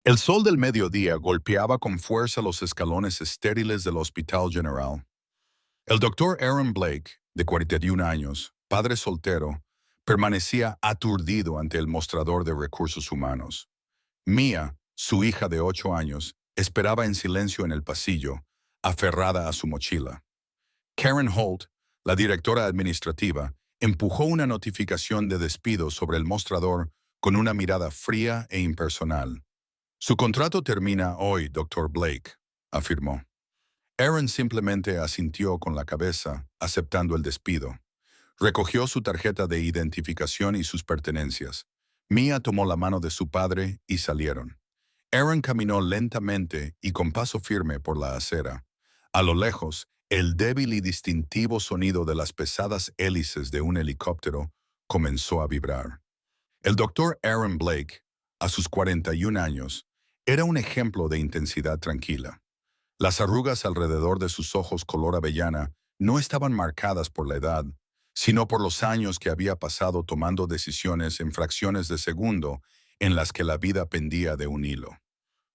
El sol del mediodía golpeaba con fuerza los escalones estériles del Hospital General. El doctor Aaron Blake, de 41 años, padre soltero, permanecía aturdido ante el mostrador de recursos humanos. Mia, su hija de 8 años, esperaba en silencio en el pasillo, aferrada a su mochila. Karen Holt, la directora administrativa, empujó una notificación de despido sobre el mostrador con una mirada fría e impersonal. Su contrato termina hoy, doctor Blake, afirmó. Aaron simplemente asintió con la cabeza, aceptando el despido. Recogió su tarjeta de identificación y sus pertenencias. Mia tomó la mano de su padre y salieron. Aaron caminó lentamente y con paso firme por la acera. A lo lejos, el débil y distintivo sonido de las pesadas hélices de un helicóptero comenzó a vibrar. El doctor Aaron Blake, a sus 41 años, era un ejemplo de intensidad tranquila. Las arrugas alrededor de sus ojos color avellana no estaban marcadas por la edad, sino por los años que había pasado tomando decisiones en fracciones de segundo en las que la vida pendía de un hilo.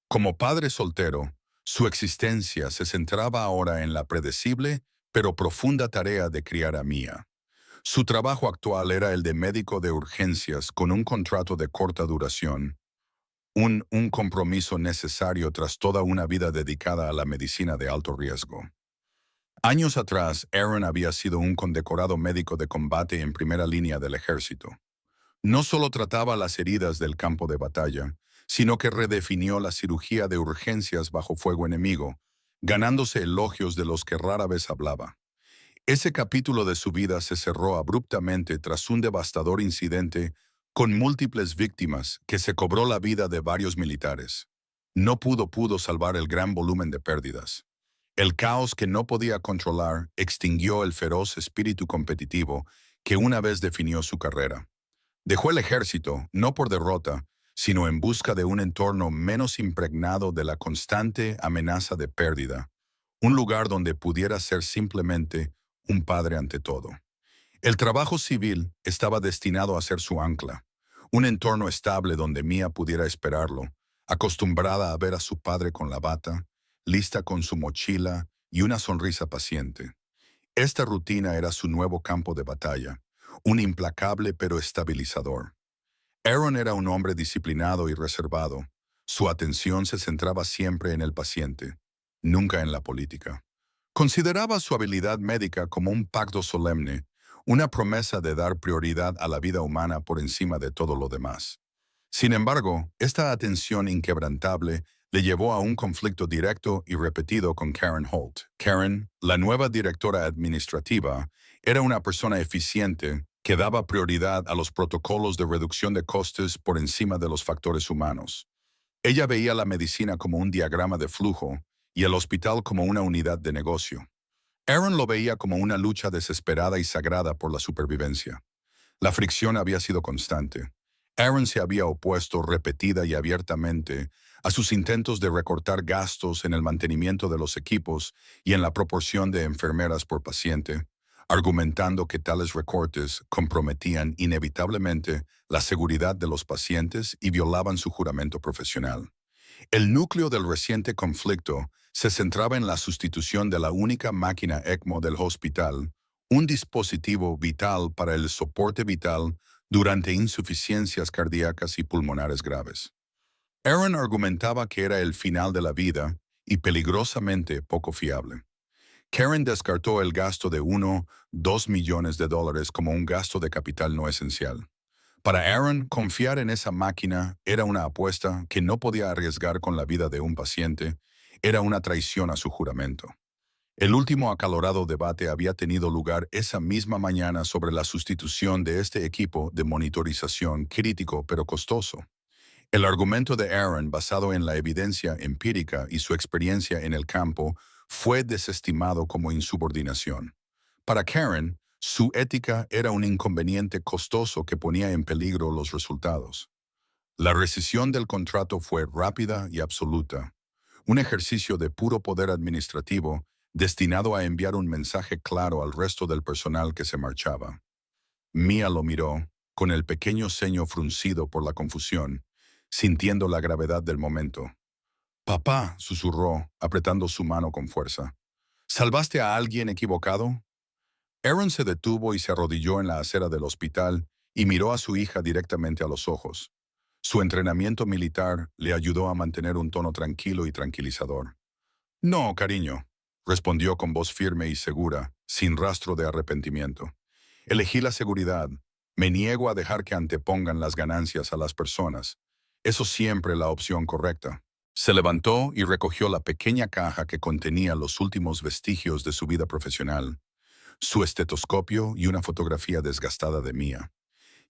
Como padre soltero, su existencia se centraba ahora en la predecible pero profunda tarea de criar a Mia. Su trabajo actual era el de médico de urgencias con un contrato de corta duración, un compromiso necesario tras toda una vida dedicada a la medicina de alto riesgo. Años atrás, Aaron había sido un condecorado médico de combate en primera línea del ejército. No solo trataba las heridas del campo de batalla, sino que redefinió la cirugía de urgencias bajo fuego enemigo, ganándose elogios de los que rara vez hablaba. Ese capítulo de su vida se cerró abruptamente tras un devastador incidente con múltiples víctimas que se cobró la vida de varios militares. No pudo salvar el gran volumen de pérdidas. El caos que no podía controlar extinguió el feroz espíritu competitivo que una vez definió su carrera. Dejó el ejército, no por derrota, sino en busca de un entorno menos impregnado de la constante amenaza de pérdida, un lugar donde pudiera ser simplemente un padre ante todo. El trabajo civil estaba destinado a ser su ancla, un entorno estable donde Mia pudiera esperarlo, acostumbrada a ver a su padre con la bata, lista con su mochila y una sonrisa paciente. Esta rutina era su nuevo campo de batalla, un implacable pero estabilizador. Aaron era un hombre disciplinado y reservado. Su atención se centraba siempre en el paciente, nunca en la política. Consideraba su habilidad médica como un pacto solemne, una promesa de dar prioridad a la vida humana por encima de todo lo demás. Sin embargo, esta atención inquebrantable le llevó a un conflicto directo y repetido con Karen Holt. Karen, la nueva directora administrativa, era una persona eficiente que daba prioridad a los protocolos de reducción de costes por encima de los factores humanos. Ella veía la medicina como un diagrama de flujo y el hospital como una unidad de negocio. Aaron lo veía como una lucha desesperada y sagrada por la supervivencia. La fricción había sido constante. Aaron se había opuesto repetida y abiertamente a sus intentos de recortar gastos en el mantenimiento de los equipos y en la proporción de enfermeras por paciente, argumentando que tales recortes comprometían inevitablemente la seguridad de los pacientes y violaban su juramento profesional. El núcleo del reciente conflicto se centraba en la sustitución de la única máquina ECMO del hospital, un dispositivo vital para el soporte vital durante insuficiencias cardíacas y pulmonares graves. Aaron argumentaba que era el final de la vida y peligrosamente poco fiable. Karen descartó el gasto de 2 millones de dólares como un gasto de capital no esencial. Para Aaron, confiar en esa máquina era una apuesta que no podía arriesgar con la vida de un paciente, era una traición a su juramento. El último acalorado debate había tenido lugar esa misma mañana sobre la sustitución de este equipo de monitorización crítico pero costoso. El argumento de Aaron, basado en la evidencia empírica y su experiencia en el campo, fue desestimado como insubordinación. Para Karen, su ética era un inconveniente costoso que ponía en peligro los resultados. La rescisión del contrato fue rápida y absoluta, un ejercicio de puro poder administrativo destinado a enviar un mensaje claro al resto del personal que se marchaba. Mia lo miró, con el pequeño ceño fruncido por la confusión, sintiendo la gravedad del momento. Papá, susurró, apretando su mano con fuerza. ¿Salvaste a alguien equivocado? Aaron se detuvo y se arrodilló en la acera del hospital y miró a su hija directamente a los ojos. Su entrenamiento militar le ayudó a mantener un tono tranquilo y tranquilizador. No, cariño, respondió con voz firme y segura, sin rastro de arrepentimiento. Elegí la seguridad. Me niego a dejar que antepongan las ganancias a las personas. Eso siempre la opción correcta. Se levantó y recogió la pequeña caja que contenía los últimos vestigios de su vida profesional, su estetoscopio y una fotografía desgastada de Mia.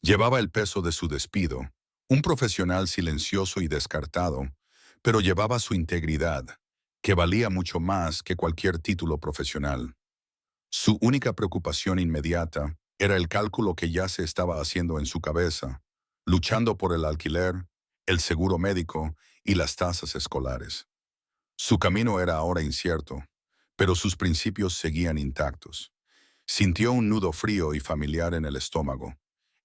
Llevaba el peso de su despido, un profesional silencioso y descartado, pero llevaba su integridad, que valía mucho más que cualquier título profesional. Su única preocupación inmediata era el cálculo que ya se estaba haciendo en su cabeza, luchando por el alquiler, el seguro médico y las tasas escolares. Su camino era ahora incierto, pero sus principios seguían intactos. Sintió un nudo frío y familiar en el estómago,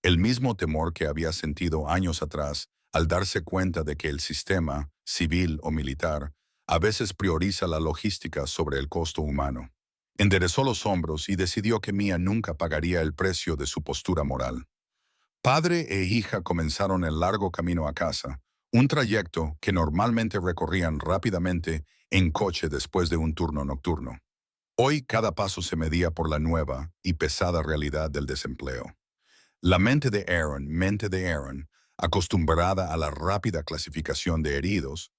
el mismo temor que había sentido años atrás al darse cuenta de que el sistema, civil o militar, a veces prioriza la logística sobre el costo humano. Enderezó los hombros y decidió que Mia nunca pagaría el precio de su postura moral. Padre e hija comenzaron el largo camino a casa, un trayecto que normalmente recorrían rápidamente en coche después de un turno nocturno. Hoy cada paso se medía por la nueva y pesada realidad del desempleo. La mente de Aaron, acostumbrada a la rápida clasificación de heridos,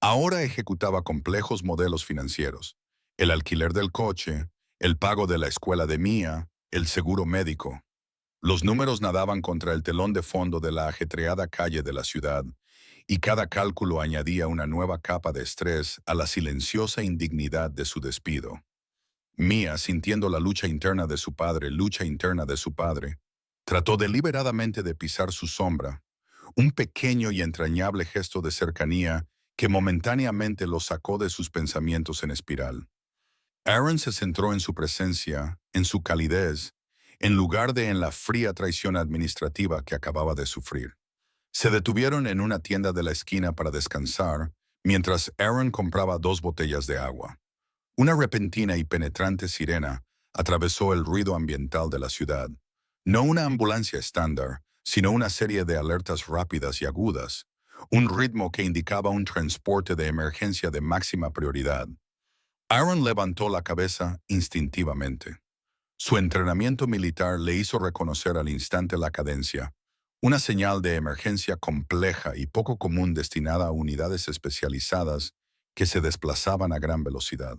ahora ejecutaba complejos modelos financieros: el alquiler del coche, el pago de la escuela de Mia, el seguro médico. Los números nadaban contra el telón de fondo de la ajetreada calle de la ciudad, y cada cálculo añadía una nueva capa de estrés a la silenciosa indignidad de su despido. Mia, sintiendo la lucha interna de su padre, trató deliberadamente de pisar su sombra, un pequeño y entrañable gesto de cercanía que momentáneamente lo sacó de sus pensamientos en espiral. Aaron se centró en su presencia, en su calidez, en lugar de en la fría traición administrativa que acababa de sufrir. Se detuvieron en una tienda de la esquina para descansar, mientras Aaron compraba 2 botellas de agua. Una repentina y penetrante sirena atravesó el ruido ambiental de la ciudad. No una ambulancia estándar, sino una serie de alertas rápidas y agudas, un ritmo que indicaba un transporte de emergencia de máxima prioridad. Aaron levantó la cabeza instintivamente. Su entrenamiento militar le hizo reconocer al instante la cadencia, una señal de emergencia compleja y poco común destinada a unidades especializadas que se desplazaban a gran velocidad.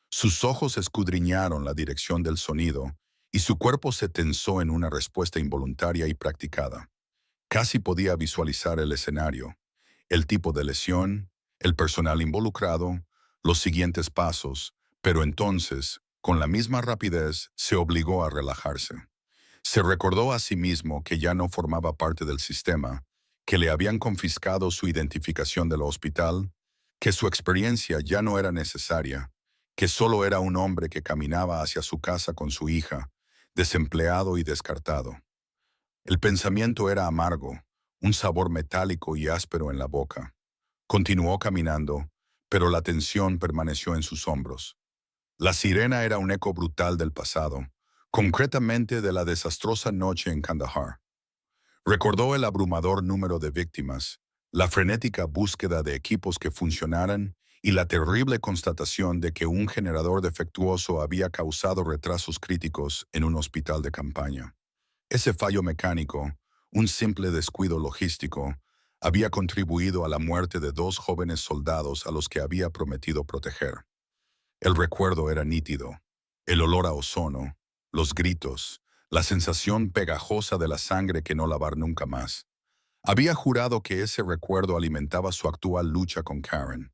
Sus ojos escudriñaron la dirección del sonido y su cuerpo se tensó en una respuesta involuntaria y practicada. Casi podía visualizar el escenario, el tipo de lesión, el personal involucrado, los siguientes pasos, pero entonces, con la misma rapidez, se obligó a relajarse. Se recordó a sí mismo que ya no formaba parte del sistema, que le habían confiscado su identificación del hospital, que su experiencia ya no era necesaria, que solo era un hombre que caminaba hacia su casa con su hija, desempleado y descartado. El pensamiento era amargo, un sabor metálico y áspero en la boca. Continuó caminando, pero la tensión permaneció en sus hombros. La sirena era un eco brutal del pasado, concretamente de la desastrosa noche en Kandahar. Recordó el abrumador número de víctimas, la frenética búsqueda de equipos que funcionaran y la terrible constatación de que un generador defectuoso había causado retrasos críticos en un hospital de campaña. Ese fallo mecánico, un simple descuido logístico, había contribuido a la muerte de 2 jóvenes soldados a los que había prometido proteger. El recuerdo era nítido: el olor a ozono, los gritos, la sensación pegajosa de la sangre que no lavar nunca más. Había jurado que ese recuerdo alimentaba su actual lucha con Karen.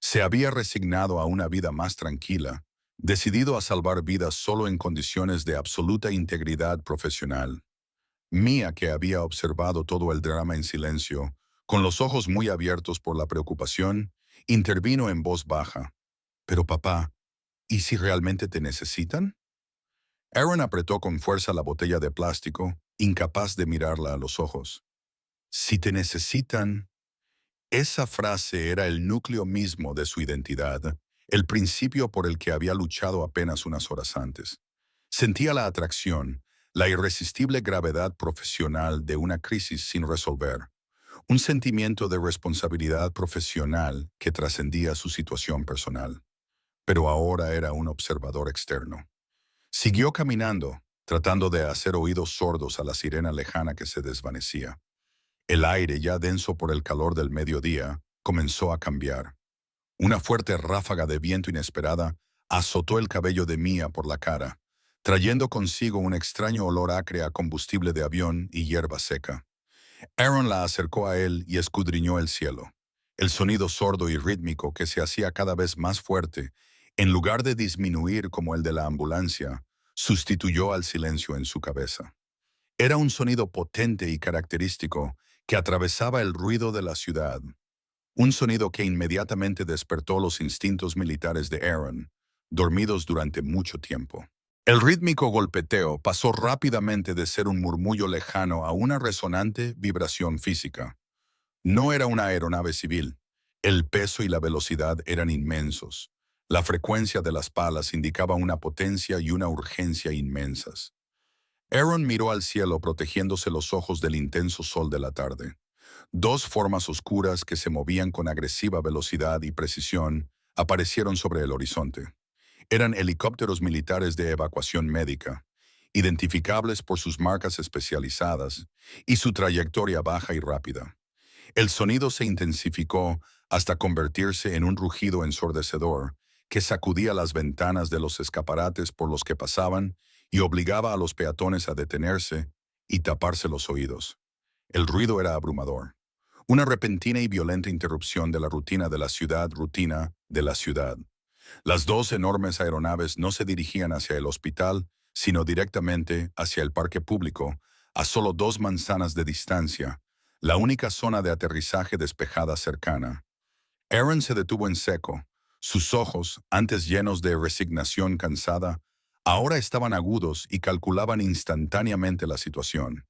Se había resignado a una vida más tranquila, decidido a salvar vidas solo en condiciones de absoluta integridad profesional. Mia, que había observado todo el drama en silencio, con los ojos muy abiertos por la preocupación, intervino en voz baja. «Pero papá, ¿y si realmente te necesitan?» Aaron apretó con fuerza la botella de plástico, incapaz de mirarla a los ojos. «Si te necesitan, Esa frase era el núcleo mismo de su identidad, el principio por el que había luchado apenas unas horas antes. Sentía la atracción, la irresistible gravedad profesional de una crisis sin resolver, un sentimiento de responsabilidad profesional que trascendía su situación personal. Pero ahora era un observador externo. Siguió caminando, tratando de hacer oídos sordos a la sirena lejana que se desvanecía. El aire, ya denso por el calor del mediodía, comenzó a cambiar. Una fuerte ráfaga de viento inesperada azotó el cabello de Mia por la cara, trayendo consigo un extraño olor acre a combustible de avión y hierba seca. Aaron la acercó a él y escudriñó el cielo. El sonido sordo y rítmico que se hacía cada vez más fuerte, en lugar de disminuir como el de la ambulancia, sustituyó al silencio en su cabeza. Era un sonido potente y característico que atravesaba el ruido de la ciudad, un sonido que inmediatamente despertó los instintos militares de Aaron, dormidos durante mucho tiempo. El rítmico golpeteo pasó rápidamente de ser un murmullo lejano a una resonante vibración física. No era una aeronave civil. El peso y la velocidad eran inmensos. La frecuencia de las palas indicaba una potencia y una urgencia inmensas. Aaron miró al cielo protegiéndose los ojos del intenso sol de la tarde. Dos formas oscuras que se movían con agresiva velocidad y precisión aparecieron sobre el horizonte. Eran helicópteros militares de evacuación médica, identificables por sus marcas especializadas y su trayectoria baja y rápida. El sonido se intensificó hasta convertirse en un rugido ensordecedor que sacudía las ventanas de los escaparates por los que pasaban y obligaba a los peatones a detenerse y taparse los oídos. El ruido era abrumador. Una repentina y violenta interrupción de la rutina de la ciudad. Las dos enormes aeronaves no se dirigían hacia el hospital, sino directamente hacia el parque público, a solo 2 manzanas de distancia, la única zona de aterrizaje despejada cercana. Aaron se detuvo en seco. Sus ojos, antes llenos de resignación cansada, ahora estaban agudos y calculaban instantáneamente la situación.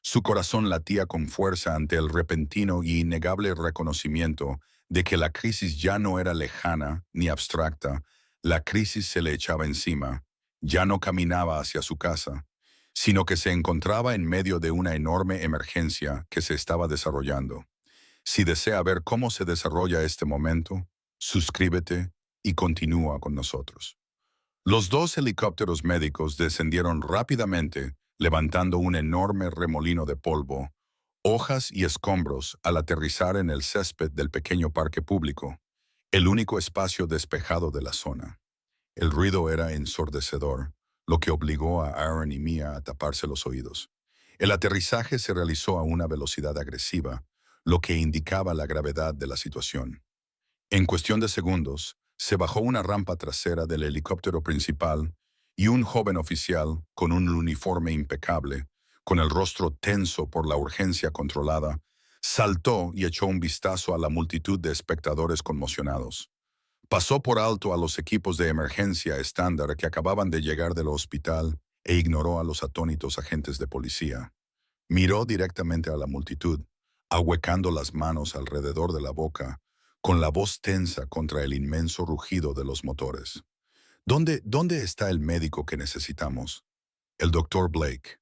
Su corazón latía con fuerza ante el repentino y innegable reconocimiento de que la crisis ya no era lejana ni abstracta, la crisis se le echaba encima, ya no caminaba hacia su casa, sino que se encontraba en medio de una enorme emergencia que se estaba desarrollando. Si desea ver cómo se desarrolla este momento, suscríbete y continúa con nosotros. Los dos helicópteros médicos descendieron rápidamente, levantando un enorme remolino de polvo, hojas y escombros al aterrizar en el césped del pequeño parque público, el único espacio despejado de la zona. El ruido era ensordecedor, lo que obligó a Aaron y Mia a taparse los oídos. El aterrizaje se realizó a una velocidad agresiva, lo que indicaba la gravedad de la situación. En cuestión de segundos, se bajó una rampa trasera del helicóptero principal y un joven oficial, con un uniforme impecable, con el rostro tenso por la urgencia controlada, saltó y echó un vistazo a la multitud de espectadores conmocionados. Pasó por alto a los equipos de emergencia estándar que acababan de llegar del hospital e ignoró a los atónitos agentes de policía. Miró directamente a la multitud, ahuecando las manos alrededor de la boca, con la voz tensa contra el inmenso rugido de los motores. ¿Dónde está el médico que necesitamos? El doctor Blake.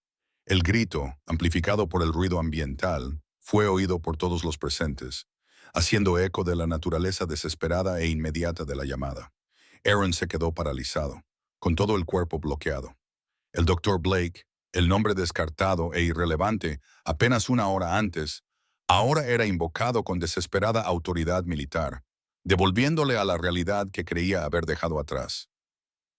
El grito, amplificado por el ruido ambiental, fue oído por todos los presentes, haciendo eco de la naturaleza desesperada e inmediata de la llamada. Aaron se quedó paralizado, con todo el cuerpo bloqueado. El doctor Blake, el nombre descartado e irrelevante apenas una hora antes, ahora era invocado con desesperada autoridad militar, devolviéndole a la realidad que creía haber dejado atrás.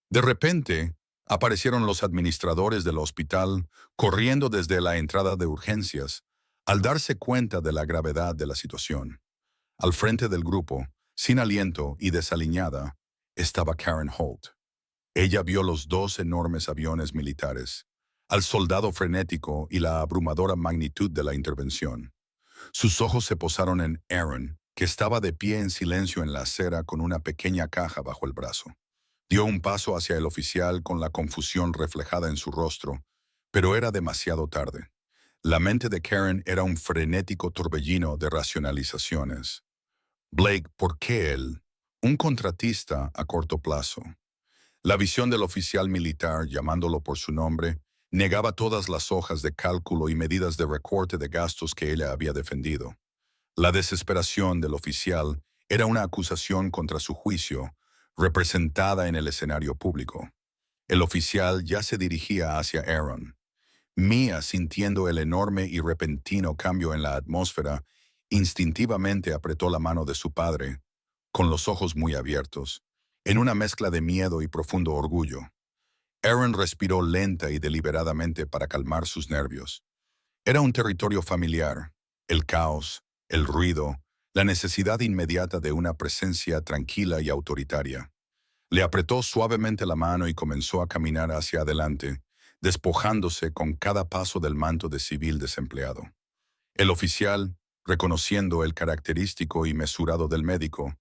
De repente, aparecieron los administradores del hospital corriendo desde la entrada de urgencias, al darse cuenta de la gravedad de la situación. Al frente del grupo, sin aliento y desaliñada, estaba Karen Holt. Ella vio los dos enormes aviones militares, al soldado frenético y la abrumadora magnitud de la intervención. Sus ojos se posaron en Aaron, que estaba de pie en silencio en la acera con una pequeña caja bajo el brazo. Dio un paso hacia el oficial con la confusión reflejada en su rostro, pero era demasiado tarde. La mente de Karen era un frenético torbellino de racionalizaciones. Blake, ¿por qué él? Un contratista a corto plazo. La visión del oficial militar, llamándolo por su nombre, negaba todas las hojas de cálculo y medidas de recorte de gastos que ella había defendido. La desesperación del oficial era una acusación contra su juicio, representada en el escenario público. El oficial ya se dirigía hacia Aaron. Mia, sintiendo el enorme y repentino cambio en la atmósfera, instintivamente apretó la mano de su padre, con los ojos muy abiertos, en una mezcla de miedo y profundo orgullo. Aaron respiró lenta y deliberadamente para calmar sus nervios. Era un territorio familiar, el caos, el ruido, la necesidad inmediata de una presencia tranquila y autoritaria. Le apretó suavemente la mano y comenzó a caminar hacia adelante, despojándose con cada paso del manto de civil desempleado. El oficial, reconociendo el característico y mesurado del médico,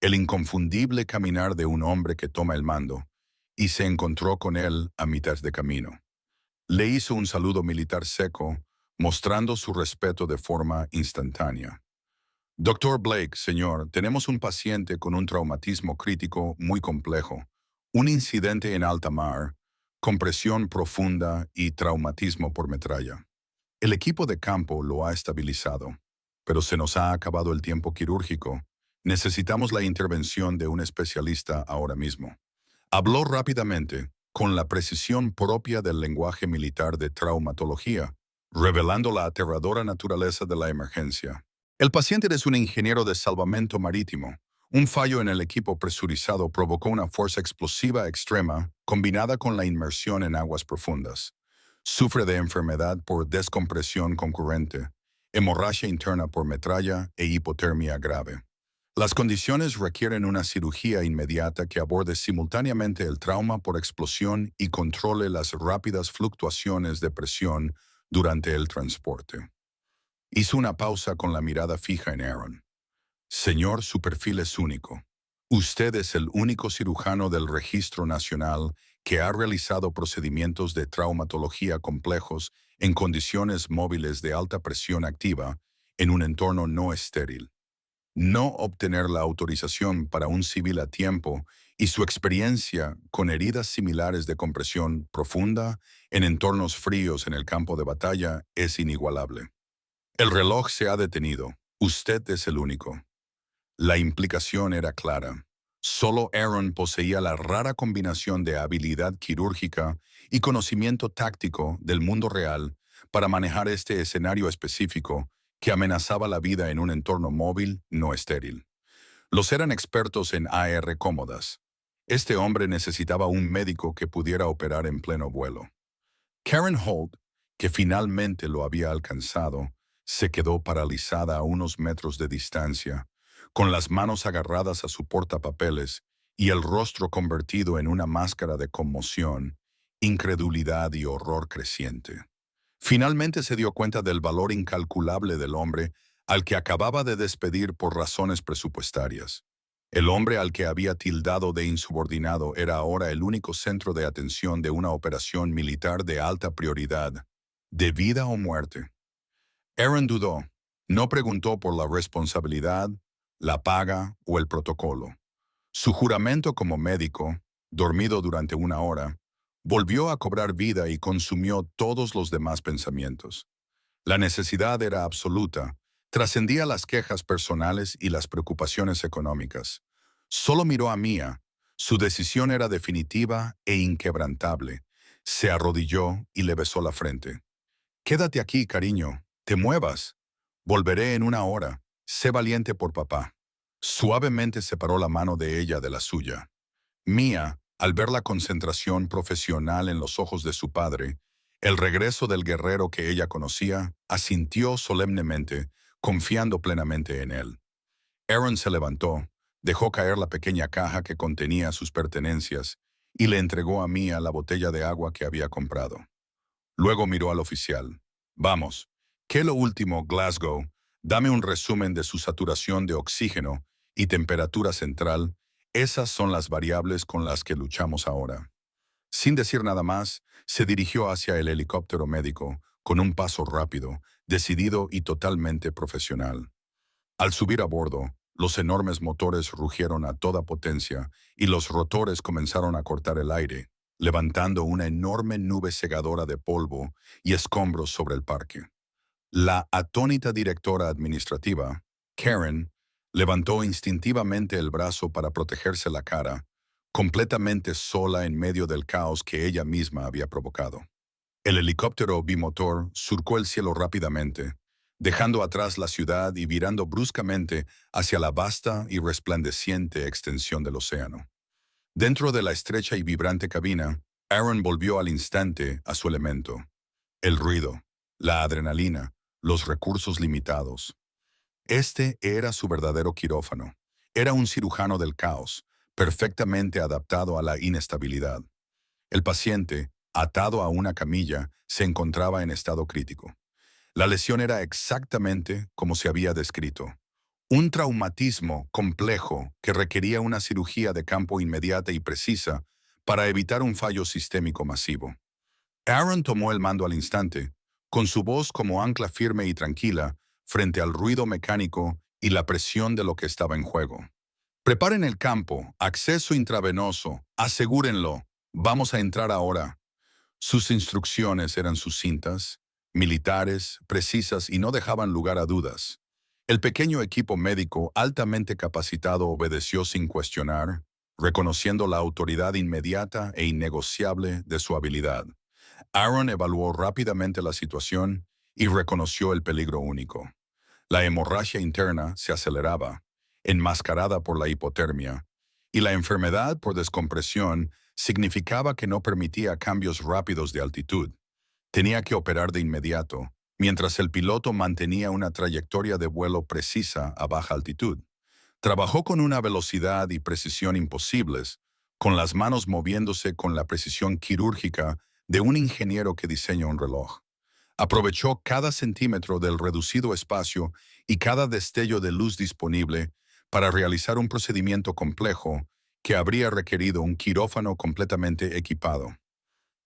el inconfundible caminar de un hombre que toma el mando, y se encontró con él a mitad de camino. Le hizo un saludo militar seco, mostrando su respeto de forma instantánea. Doctor Blake, señor, tenemos un paciente con un traumatismo crítico muy complejo, un incidente en alta mar, compresión profunda y traumatismo por metralla. El equipo de campo lo ha estabilizado, pero se nos ha acabado el tiempo quirúrgico. Necesitamos la intervención de un especialista ahora mismo. Habló rápidamente, con la precisión propia del lenguaje militar de traumatología, revelando la aterradora naturaleza de la emergencia. El paciente es un ingeniero de salvamento marítimo. Un fallo en el equipo presurizado provocó una fuerza explosiva extrema combinada con la inmersión en aguas profundas. Sufre de enfermedad por descompresión concurrente, hemorragia interna por metralla e hipotermia grave. Las condiciones requieren una cirugía inmediata que aborde simultáneamente el trauma por explosión y controle las rápidas fluctuaciones de presión durante el transporte. Hizo una pausa con la mirada fija en Aaron. Señor, su perfil es único. Usted es el único cirujano del Registro Nacional que ha realizado procedimientos de traumatología complejos en condiciones móviles de alta presión activa en un entorno no estéril. No obtener la autorización para un civil a tiempo y su experiencia con heridas similares de compresión profunda en entornos fríos en el campo de batalla es inigualable. El reloj se ha detenido. Usted es el único. La implicación era clara. Solo Aaron poseía la rara combinación de habilidad quirúrgica y conocimiento táctico del mundo real para manejar este escenario específico que amenazaba la vida en un entorno móvil no estéril. Los eran expertos en AR cómodas. Este hombre necesitaba un médico que pudiera operar en pleno vuelo. Karen Holt, que finalmente lo había alcanzado, se quedó paralizada a unos metros de distancia, con las manos agarradas a su portapapeles y el rostro convertido en una máscara de conmoción, incredulidad y horror creciente. Finalmente se dio cuenta del valor incalculable del hombre al que acababa de despedir por razones presupuestarias. El hombre al que había tildado de insubordinado era ahora el único centro de atención de una operación militar de alta prioridad, de vida o muerte. Aaron dudó. No preguntó por la responsabilidad, la paga o el protocolo. Su juramento como médico, dormido durante una hora, volvió a cobrar vida y consumió todos los demás pensamientos. La necesidad era absoluta, trascendía las quejas personales y las preocupaciones económicas. Solo miró a Mia. Su decisión era definitiva e inquebrantable. Se arrodilló y le besó la frente. Quédate aquí, cariño. Te muevas. Volveré en una hora. Sé valiente por papá. Suavemente separó la mano de ella de la suya. Mia, al ver la concentración profesional en los ojos de su padre, el regreso del guerrero que ella conocía, asintió solemnemente, confiando plenamente en él. Aaron se levantó, dejó caer la pequeña caja que contenía sus pertenencias y le entregó a Mia la botella de agua que había comprado. Luego miró al oficial. Vamos, ¿qué lo último, Glasgow? Dame un resumen de su saturación de oxígeno y temperatura central. Esas son las variables con las que luchamos ahora. Sin decir nada más, se dirigió hacia el helicóptero médico, con un paso rápido, decidido y totalmente profesional. Al subir a bordo, los enormes motores rugieron a toda potencia y los rotores comenzaron a cortar el aire, levantando una enorme nube cegadora de polvo y escombros sobre el parque. La atónita directora administrativa, Karen, levantó instintivamente el brazo para protegerse la cara, completamente sola en medio del caos que ella misma había provocado. El helicóptero bimotor surcó el cielo rápidamente, dejando atrás la ciudad y virando bruscamente hacia la vasta y resplandeciente extensión del océano. Dentro de la estrecha y vibrante cabina, Aaron volvió al instante a su elemento. El ruido, la adrenalina, los recursos limitados. Este era su verdadero quirófano. Era un cirujano del caos, perfectamente adaptado a la inestabilidad. El paciente, atado a una camilla, se encontraba en estado crítico. La lesión era exactamente como se había descrito. Un traumatismo complejo que requería una cirugía de campo inmediata y precisa para evitar un fallo sistémico masivo. Aaron tomó el mando al instante, con su voz como ancla firme y tranquila frente al ruido mecánico y la presión de lo que estaba en juego. Preparen el campo, acceso intravenoso, asegúrenlo, vamos a entrar ahora. Sus instrucciones eran sucintas, militares, precisas y no dejaban lugar a dudas. El pequeño equipo médico altamente capacitado obedeció sin cuestionar, reconociendo la autoridad inmediata e innegociable de su habilidad. Aaron evaluó rápidamente la situación y reconoció el peligro único. La hemorragia interna se aceleraba, enmascarada por la hipotermia, y la enfermedad por descompresión significaba que no permitía cambios rápidos de altitud. Tenía que operar de inmediato, mientras el piloto mantenía una trayectoria de vuelo precisa a baja altitud. Trabajó con una velocidad y precisión imposibles, con las manos moviéndose con la precisión quirúrgica de un ingeniero que diseña un reloj. Aprovechó cada centímetro del reducido espacio y cada destello de luz disponible para realizar un procedimiento complejo que habría requerido un quirófano completamente equipado.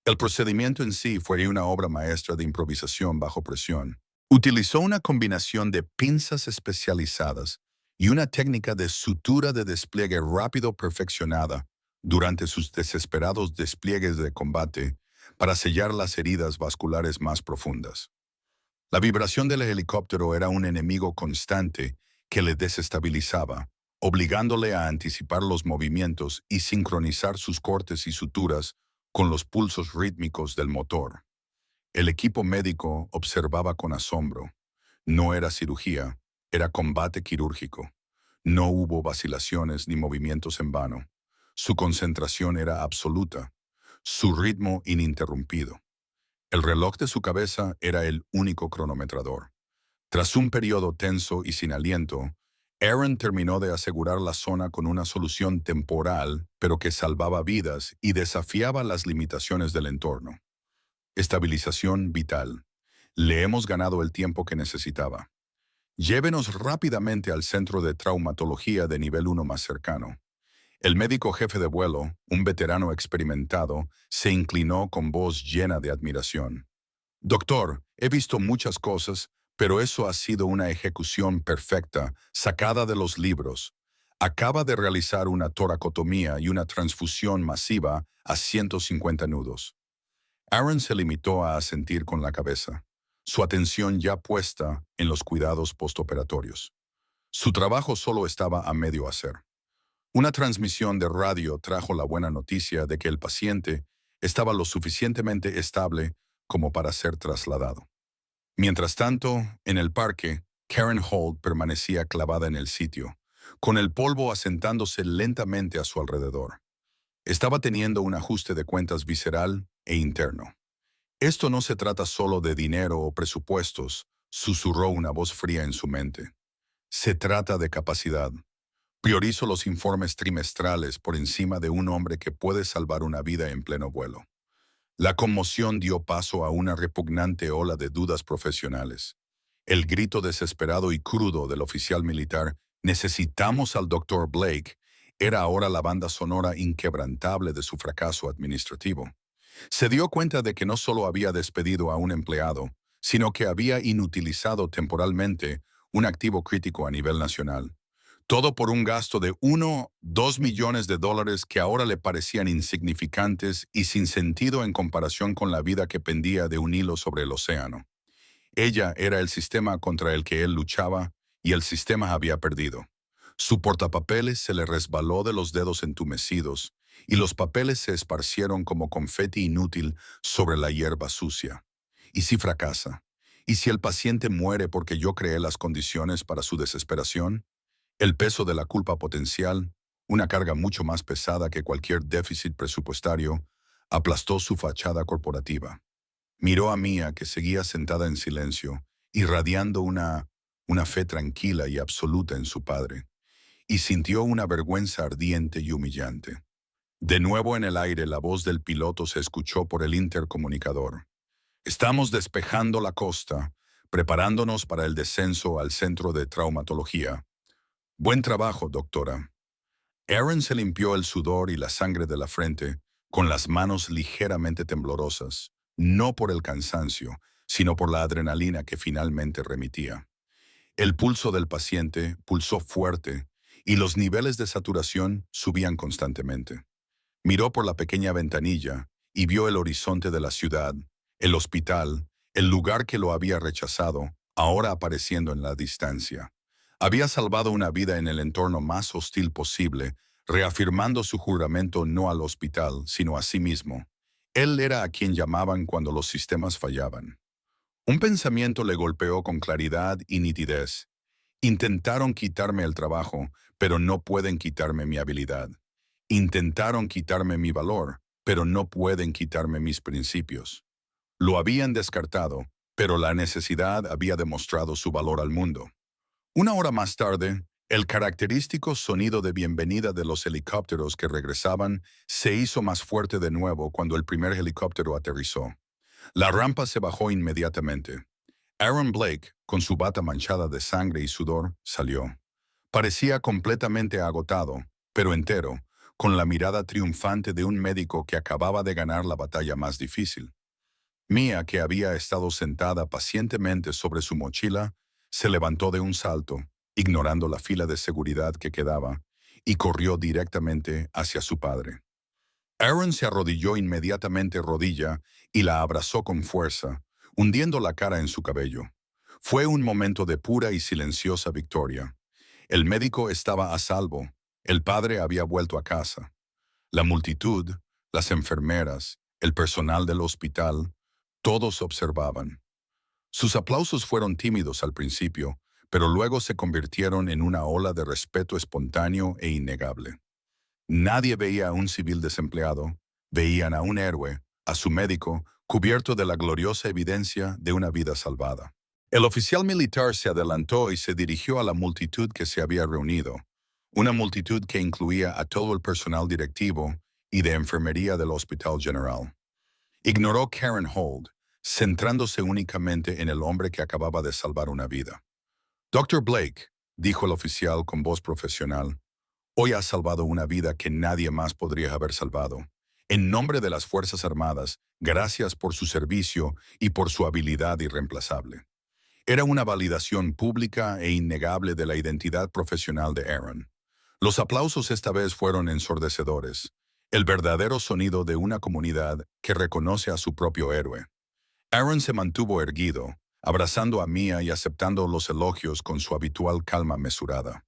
El procedimiento en sí fue una obra maestra de improvisación bajo presión. Utilizó una combinación de pinzas especializadas y una técnica de sutura de despliegue rápido perfeccionada durante sus desesperados despliegues de combate para sellar las heridas vasculares más profundas. La vibración del helicóptero era un enemigo constante que le desestabilizaba, obligándole a anticipar los movimientos y sincronizar sus cortes y suturas con los pulsos rítmicos del motor. El equipo médico observaba con asombro. No era cirugía, era combate quirúrgico. No hubo vacilaciones ni movimientos en vano. Su concentración era absoluta, su ritmo ininterrumpido. El reloj de su cabeza era el único cronometrador. Tras un periodo tenso y sin aliento, Aaron terminó de asegurar la zona con una solución temporal, pero que salvaba vidas y desafiaba las limitaciones del entorno. Estabilización vital. Le hemos ganado el tiempo que necesitaba. Llévenos rápidamente al centro de traumatología de nivel 1 más cercano. El médico jefe de vuelo, un veterano experimentado, se inclinó con voz llena de admiración. Doctor, he visto muchas cosas, pero eso ha sido una ejecución perfecta, sacada de los libros. Acaba de realizar una toracotomía y una transfusión masiva a 150 nudos. Aaron se limitó a asentir con la cabeza, su atención ya puesta en los cuidados postoperatorios. Su trabajo solo estaba a medio hacer. Una transmisión de radio trajo la buena noticia de que el paciente estaba lo suficientemente estable como para ser trasladado. Mientras tanto, en el parque, Karen Holt permanecía clavada en el sitio, con el polvo asentándose lentamente a su alrededor. Estaba teniendo un ajuste de cuentas visceral e interno. Esto no se trata solo de dinero o presupuestos, susurró una voz fría en su mente. Se trata de capacidad. Priorizo los informes trimestrales por encima de un hombre que puede salvar una vida en pleno vuelo. La conmoción dio paso a una repugnante ola de dudas profesionales. El grito desesperado y crudo del oficial militar, «Necesitamos al Dr. Blake», era ahora la banda sonora inquebrantable de su fracaso administrativo. Se dio cuenta de que no solo había despedido a un empleado, sino que había inutilizado temporalmente un activo crítico a nivel nacional. Todo por un gasto de 1, 2 millones de dólares que ahora le parecían insignificantes y sin sentido en comparación con la vida que pendía de un hilo sobre el océano. Ella era el sistema contra el que él luchaba y el sistema había perdido. Su portapapeles se le resbaló de los dedos entumecidos y los papeles se esparcieron como confeti inútil sobre la hierba sucia. ¿Y si fracasa? ¿Y si el paciente muere porque yo creé las condiciones para su desesperación? El peso de la culpa potencial, una carga mucho más pesada que cualquier déficit presupuestario, aplastó su fachada corporativa. Miró a Mia, que seguía sentada en silencio, irradiando una fe tranquila y absoluta en su padre, y sintió una vergüenza ardiente y humillante. De nuevo en el aire, la voz del piloto se escuchó por el intercomunicador. Estamos despejando la costa, preparándonos para el descenso al centro de traumatología. Buen trabajo, doctora. Aaron se limpió el sudor y la sangre de la frente con las manos ligeramente temblorosas, no por el cansancio, sino por la adrenalina que finalmente remitía. El pulso del paciente pulsó fuerte y los niveles de saturación subían constantemente. Miró por la pequeña ventanilla y vio el horizonte de la ciudad, el hospital, el lugar que lo había rechazado, ahora apareciendo en la distancia. Había salvado una vida en el entorno más hostil posible, reafirmando su juramento no al hospital, sino a sí mismo. Él era a quien llamaban cuando los sistemas fallaban. Un pensamiento le golpeó con claridad y nitidez. Intentaron quitarme el trabajo, pero no pueden quitarme mi habilidad. Intentaron quitarme mi valor, pero no pueden quitarme mis principios. Lo habían descartado, pero la necesidad había demostrado su valor al mundo. Una hora más tarde, el característico sonido de bienvenida de los helicópteros que regresaban se hizo más fuerte de nuevo cuando el primer helicóptero aterrizó. La rampa se bajó inmediatamente. Aaron Blake, con su bata manchada de sangre y sudor, salió. Parecía completamente agotado, pero entero, con la mirada triunfante de un médico que acababa de ganar la batalla más difícil. Mia, que había estado sentada pacientemente sobre su mochila, se levantó de un salto, ignorando la fila de seguridad que quedaba, y corrió directamente hacia su padre. Aaron se arrodilló inmediatamente rodilla y la abrazó con fuerza, hundiendo la cara en su cabello. Fue un momento de pura y silenciosa victoria. El médico estaba a salvo, el padre había vuelto a casa. La multitud, las enfermeras, el personal del hospital, todos observaban. Sus aplausos fueron tímidos al principio, pero luego se convirtieron en una ola de respeto espontáneo e innegable. Nadie veía a un civil desempleado, veían a un héroe, a su médico, cubierto de la gloriosa evidencia de una vida salvada. El oficial militar se adelantó y se dirigió a la multitud que se había reunido, una multitud que incluía a todo el personal directivo y de enfermería del Hospital General. Ignoró Karen Holt, centrándose únicamente en el hombre que acababa de salvar una vida. Dr. Blake, dijo el oficial con voz profesional, hoy ha salvado una vida que nadie más podría haber salvado. En nombre de las Fuerzas Armadas, gracias por su servicio y por su habilidad irreemplazable. Era una validación pública e innegable de la identidad profesional de Aaron. Los aplausos esta vez fueron ensordecedores, el verdadero sonido de una comunidad que reconoce a su propio héroe. Aaron se mantuvo erguido, abrazando a Mia y aceptando los elogios con su habitual calma mesurada.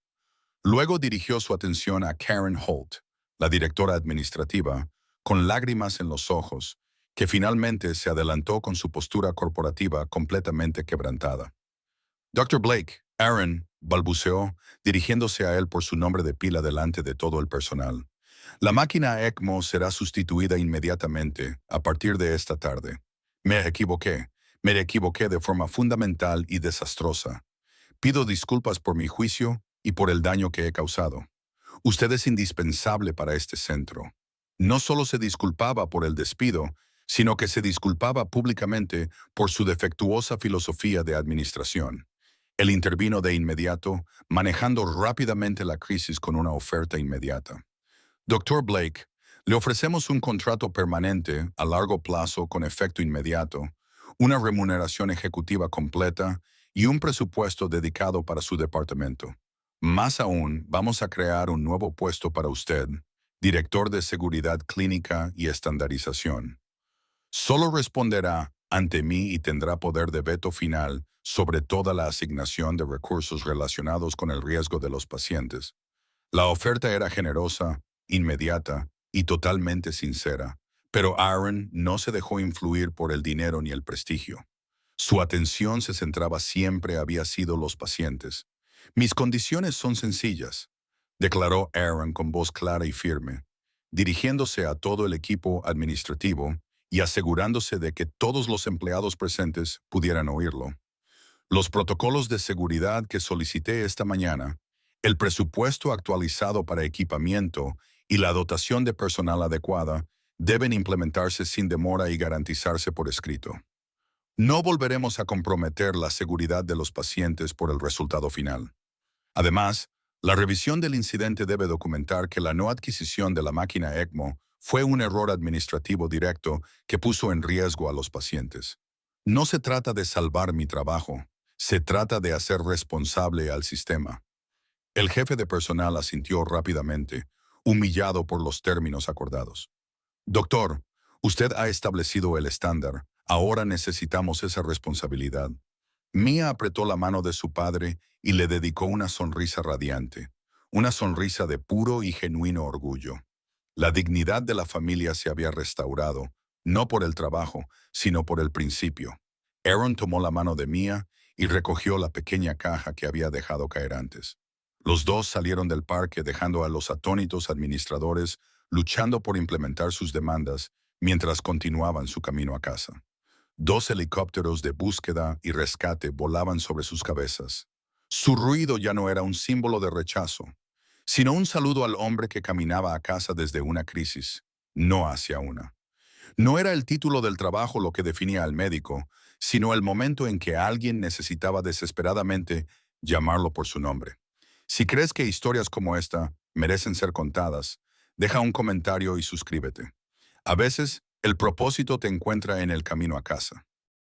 Luego dirigió su atención a Karen Holt, la directora administrativa, con lágrimas en los ojos, que finalmente se adelantó con su postura corporativa completamente quebrantada. Dr. Blake, Aaron, balbuceó, dirigiéndose a él por su nombre de pila delante de todo el personal. La máquina ECMO será sustituida inmediatamente a partir de esta tarde. Me equivoqué de forma fundamental y desastrosa. Pido disculpas por mi juicio y por el daño que he causado. Usted es indispensable para este centro. No solo se disculpaba por el despido, sino que se disculpaba públicamente por su defectuosa filosofía de administración. Él intervino de inmediato, manejando rápidamente la crisis con una oferta inmediata. Dr. Blake, le ofrecemos un contrato permanente a largo plazo con efecto inmediato, una remuneración ejecutiva completa y un presupuesto dedicado para su departamento. Más aún, vamos a crear un nuevo puesto para usted, director de seguridad clínica y estandarización. Solo responderá ante mí y tendrá poder de veto final sobre toda la asignación de recursos relacionados con el riesgo de los pacientes. La oferta era generosa, inmediata y totalmente sincera, pero Aaron no se dejó influir por el dinero ni el prestigio. Su atención se centraba siempre había sido los pacientes. Mis condiciones son sencillas, declaró Aaron con voz clara y firme, dirigiéndose a todo el equipo administrativo y asegurándose de que todos los empleados presentes pudieran oírlo. Los protocolos de seguridad que solicité esta mañana, el presupuesto actualizado para equipamiento y la dotación de personal adecuada deben implementarse sin demora y garantizarse por escrito. No volveremos a comprometer la seguridad de los pacientes por el resultado final. Además, la revisión del incidente debe documentar que la no adquisición de la máquina ECMO fue un error administrativo directo que puso en riesgo a los pacientes. No se trata de salvar mi trabajo, se trata de hacer responsable al sistema. El jefe de personal asintió rápidamente, humillado por los términos acordados. Doctor, usted ha establecido el estándar, ahora necesitamos esa responsabilidad. Mia apretó la mano de su padre y le dedicó una sonrisa radiante, una sonrisa de puro y genuino orgullo. La dignidad de la familia se había restaurado, no por el trabajo, sino por el principio. Aaron tomó la mano de Mia y recogió la pequeña caja que había dejado caer antes. Los dos salieron del parque dejando a los atónitos administradores luchando por implementar sus demandas mientras continuaban su camino a casa. 2 helicópteros de búsqueda y rescate volaban sobre sus cabezas. Su ruido ya no era un símbolo de rechazo, sino un saludo al hombre que caminaba a casa desde una crisis, no hacia una. No era el título del trabajo lo que definía al médico, sino el momento en que alguien necesitaba desesperadamente llamarlo por su nombre. Si crees que historias como esta merecen ser contadas, deja un comentario y suscríbete. A veces, el propósito te encuentra en el camino a casa.